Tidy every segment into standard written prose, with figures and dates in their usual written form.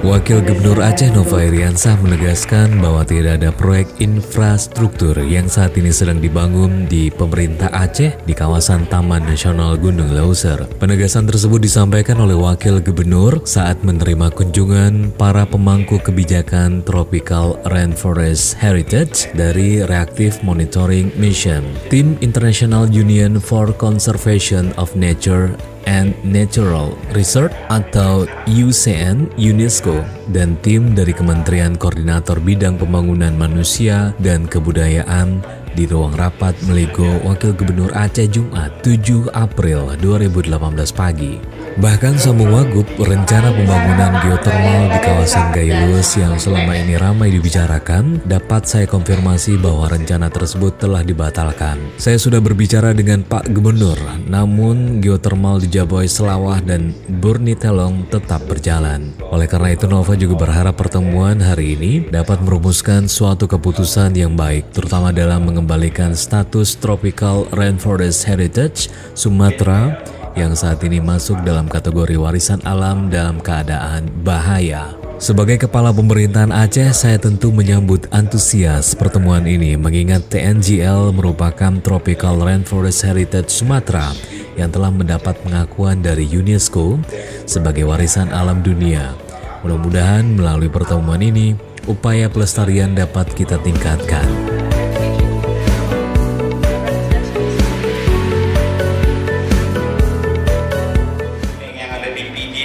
Wakil Gubernur Aceh Nova Iriansah menegaskan bahwa tidak ada proyek infrastruktur yang saat ini sedang dibangun di pemerintah Aceh di kawasan Taman Nasional Gunung Leuser. Penegasan tersebut disampaikan oleh Wakil Gubernur saat menerima kunjungan para pemangku kebijakan Tropical Rainforest Heritage dari Reactive Monitoring Mission, Tim International Union for Conservation of Nature and Natural Research atau UCN UNESCO dan tim dari Kementerian Koordinator Bidang Pembangunan Manusia dan Kebudayaan di ruang rapat Melego Wakil Gubernur Aceh Jumat 7 April 2018 pagi. Bahkan sambung Wagub, rencana pembangunan geotermal di kawasan Gailus yang selama ini ramai dibicarakan, dapat saya konfirmasi bahwa rencana tersebut telah dibatalkan. Saya sudah berbicara dengan Pak Gubernur, namun geotermal di Jaboy Selawah dan Burni Telong tetap berjalan. Oleh karena itu Nova juga berharap pertemuan hari ini dapat merumuskan suatu keputusan yang baik, terutama dalam mengembalikan status Tropical Rainforest Heritage Sumatera yang saat ini masuk dalam kategori warisan alam dalam keadaan bahaya. Sebagai Kepala Pemerintahan Aceh, saya tentu menyambut antusias pertemuan ini mengingat TNGL merupakan Tropical Rainforest Heritage Sumatera yang telah mendapat pengakuan dari UNESCO sebagai warisan alam dunia. Mudah-mudahan melalui pertemuan ini, upaya pelestarian dapat kita tingkatkan.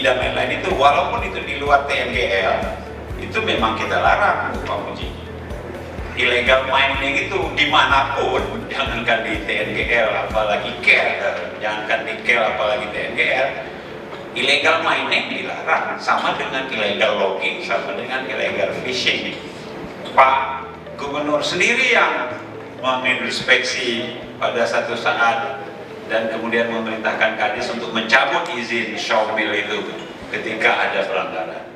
Dan lain-lain itu walaupun itu di luar TNGL itu memang kita larang Pak Muji. Illegal mining itu dimanapun, jangankan di TNGL apalagi KL, jangankan di KL apalagi TNGL, illegal mining dilarang, sama dengan illegal logging, sama dengan illegal fishing. Pak Gubernur sendiri yang menginspeksi pada satu saat dan kemudian memerintahkan Kadis untuk mencabut izin sawmill itu ketika ada pelanggaran.